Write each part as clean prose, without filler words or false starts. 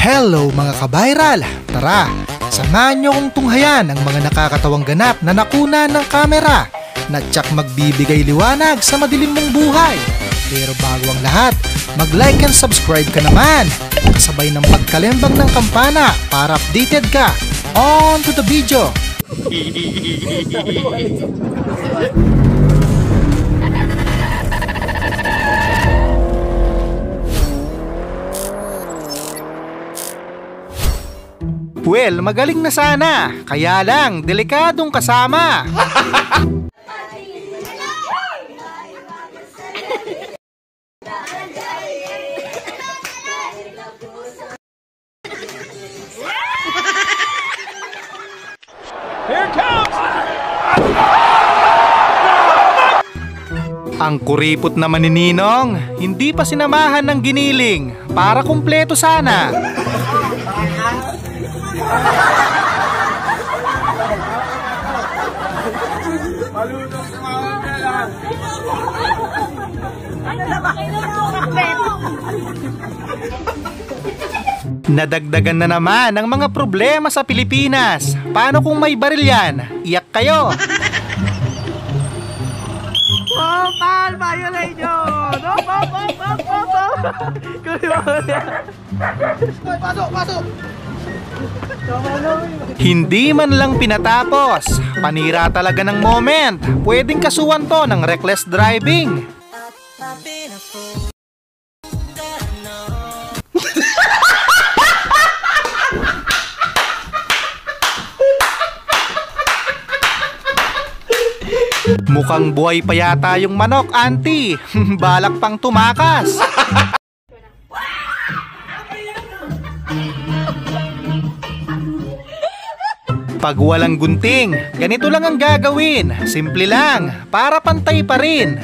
Hello mga ka-viral! Tara, samahan nyo kong tunghayan ang mga nakakatawang ganap na nakuna ng kamera na tsak magbibigay liwanag sa madilim mong buhay. Pero bago ang lahat, mag-like and subscribe ka naman, kasabay ng pagkalembang ng kampana para updated ka. On to the video! Well, magaling na sana, kaya lang delikadong kasama. Here comes! Ang kuripot naman ni Ninong, hindi pa sinamahan ng giniling para kumpleto sana. Nadagdagan na naman ang mga problema sa Pilipinas. Paano kung may baril yan? Iyak kayo. Total violation! Pasok! Pasok! Hindi man lang pinatapos. Panira talaga ng moment. Pwedeng kasuhan to ng reckless driving. Mukhang buhay pa yata yung manok, auntie. Balak pang tumakas. Pag walang gunting, ganito lang ang gagawin. Simple lang, para pantay pa rin.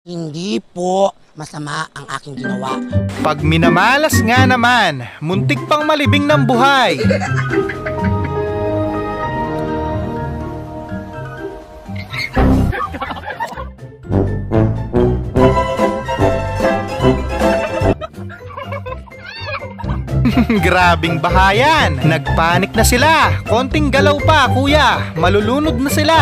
Hindi po masama ang aking ginawa. Pag minamalas nga naman, muntik pang malibing ng buhay. Grabing bahayan. Nagpanik na sila. Konting galaw pa, kuya. Malulunod na sila.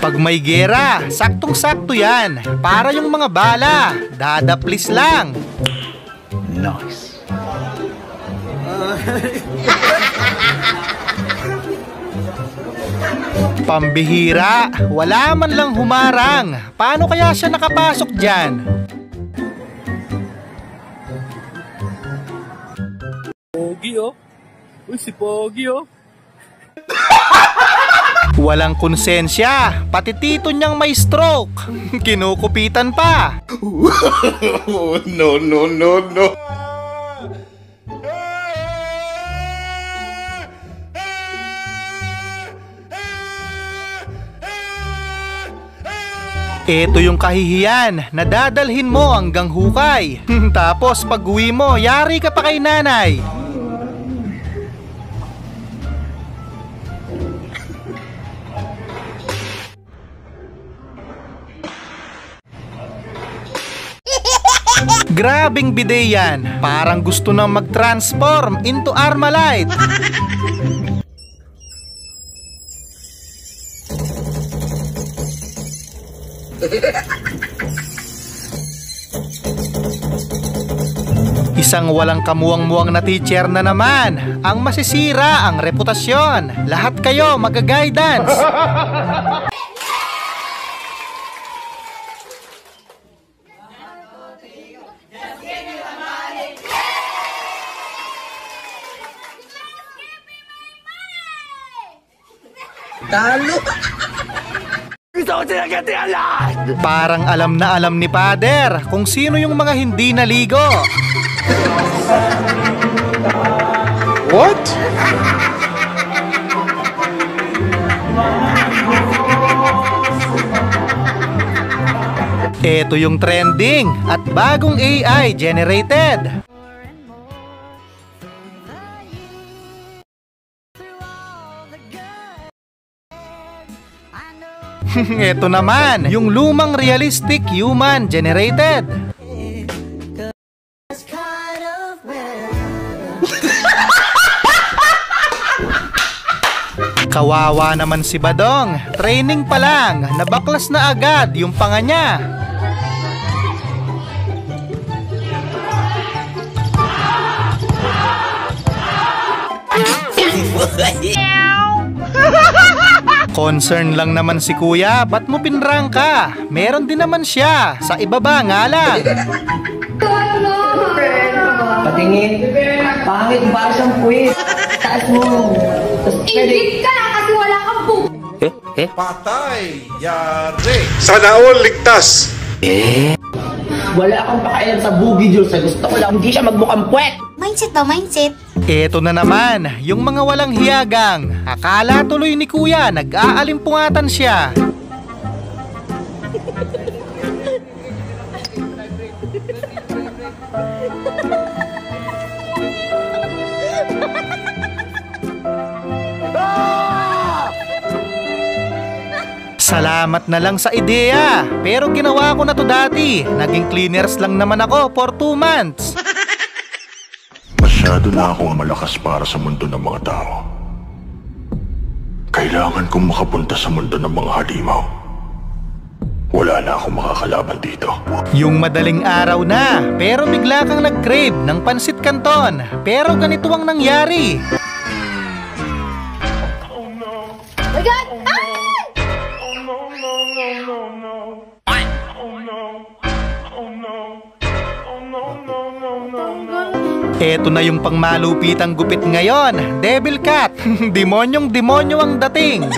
Pag may gera, saktong-sakto yan. Para yung mga bala, dadaplis lang. Nice. Pambihira, wala man lang humarang. Paano kaya siya nakapasok dyan? Pogi oh. Uy, si Pogi oh. Walang konsensya, pati tito niyang may stroke. Kinukupitan pa. No. Ito yung kahihiyan na dadalhin mo hanggang hukay. Tapos pag uwi mo, yari ka pa kay nanay. Grabing bide yan. Parang gusto na mag-transform into Armalite. Isang walang kamuwang-muwang na teacher na naman. Ang masisira ang reputasyon. Lahat kayo mag-guidance. Talo! Parang alam na alam ni Pader kung sino yung mga hindi naligo. What? Ito yung trending at bagong AI generated. Ito naman, yung lumang realistic human generated. Kawawa naman si Badong. Training pa lang, nabaklas na agad yung panga niya. Concern lang naman si kuya, ba't mo pinrang ka? Meron din naman siya, sa ibaba nga lang. Patingin. Pangit, para siyang puwit. Taas mo. Ingit ka lang kasi wala kang book. Patay! Yari! Sana all ligtas! Wala akong pakailan sa boogie juice. Gusto ko lang hindi siya magbukang puwet. Mindset daw, mindset. Ito na naman, yung mga walang hiyagang. Akala tuloy ni kuya, nag-aalimpungatan siya. Salamat na lang sa ideya. Pero ginawa ko na to dati. Naging cleaners lang naman ako for 2 months. Masyado na akong malakas para sa mundo ng mga tao. Kailangan kong makapunta sa mundo ng mga halimaw. Wala na akong makakalaban dito. Yung madaling araw na, pero bigla kang nag-crave ng pansit canton. Pero ganito ang nangyari. My God! Ah! Eto na yung pangmalupitang gupit ngayon. Devil cat. Demonyong demonyo ang dating.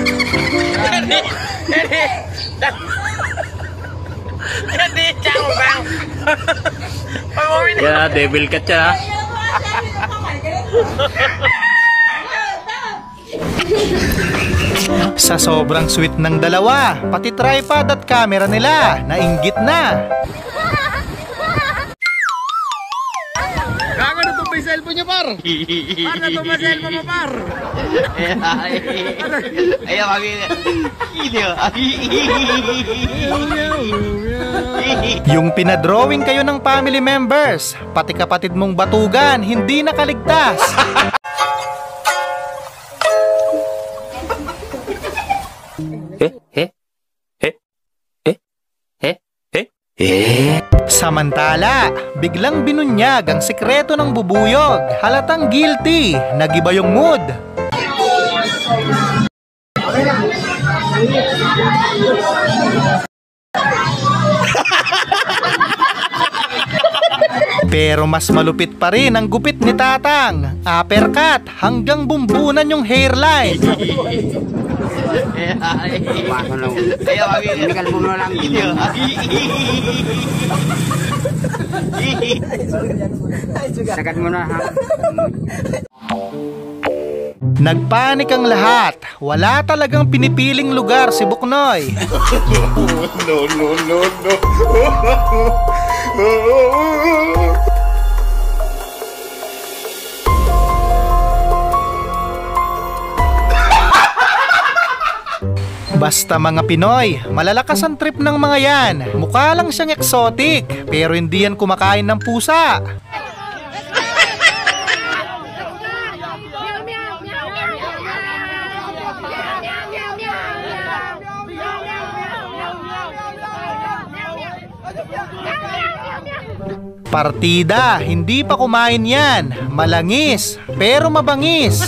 Yeah, devil cat siya. Sa sobrang sweet ng dalawa, pati tripod at camera nila, nainggit na. Kaka na itong may cellphone niya, par. Par na itong may cellphone mo, par. Ayaw kami. Yung pinadrawing kayo ng family members, pati kapatid mong batugan, hindi nakaligtas. Samantala, biglang binunyag ang sikreto ng bubuyog. Halatang guilty, nagiba yung mood. Pero mas malupit pa rin ang gupit ni Tatang. Uppercut hanggang bumbunan yung hairline. Ayaw kami. Inikal mo na lang. Sagat mo na, ha? Nagpanik ang lahat. Wala talagang pinipiling lugar si Buknoy. No, no, no, no. Basta mga Pinoy, malalakas ang trip ng mga yan. Mukha lang siyang exotic, pero hindi yan kumakain ng pusa. Partida, hindi pa kumain yan. Malangis, pero mabangis.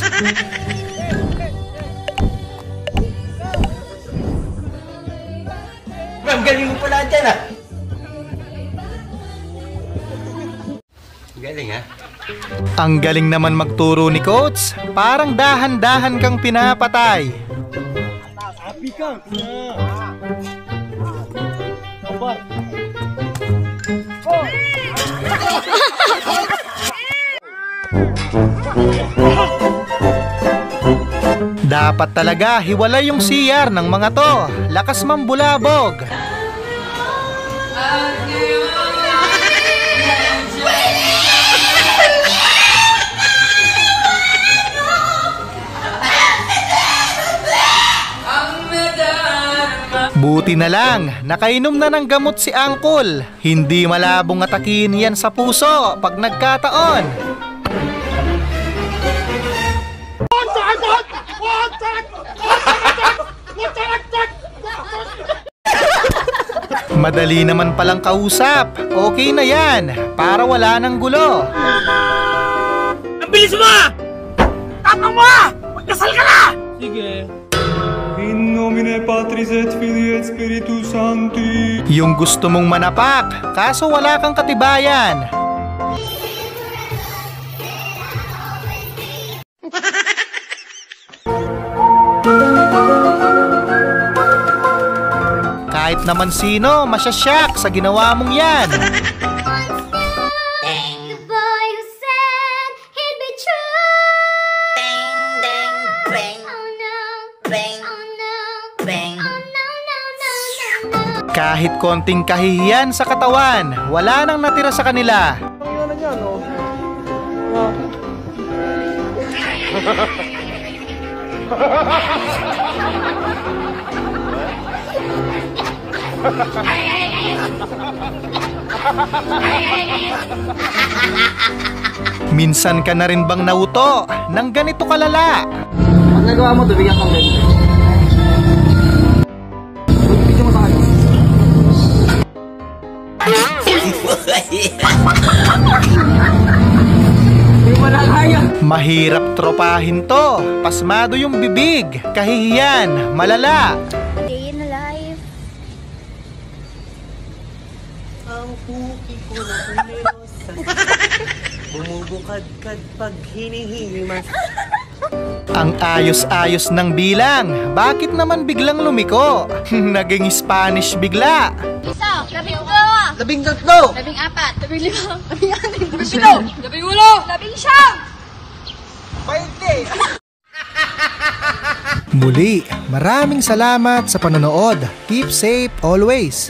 Ang galing mo pala dyan, ah. Galing, ha? Ang galing naman magturo ni Coach. Parang dahan-dahan kang pinapatay. Happy ka. Dapat talaga hiwalay yung CR ng mga to. Lakas mambulabog. Buti na lang, nakainom na ng gamot si Uncle. Hindi malabong atakin yan sa puso pag nagkataon. Madali naman palang kausap. Okay na yan, para wala ng gulo. Ang bilis mo! Tapang mo! Magdasal ka na! Sige. In nomine Patris et Filii et Spiritus Sancti. Yung gusto mong manapak, kaso wala kang katibayan. Kahit naman sino, masyasyak sa ginawa mong yan. The boy who said he'd be true. Oh no. Oh no. Oh no. Kahit konting kahihiyan sa katawan, wala nang natira sa kanila. Minsan ka na rin bang nauto ng ganito kalala? Pag nagawa mo, bibigyan kong ganito. Mahirap tropahin to. Pasmado yung bibig. Kahihiyan, malala. Day in the life. Ang puki ko na kumilosa, bumubukad-kad pag hinihimas. Ang ayos-ayos ng bilang. Bakit naman biglang lumiko? Naging Spanish bigla. Isa, 12. 13! 14. 15. 16. 17. 18. 19. Muli, maraming salamat sa panonood. Keep safe always.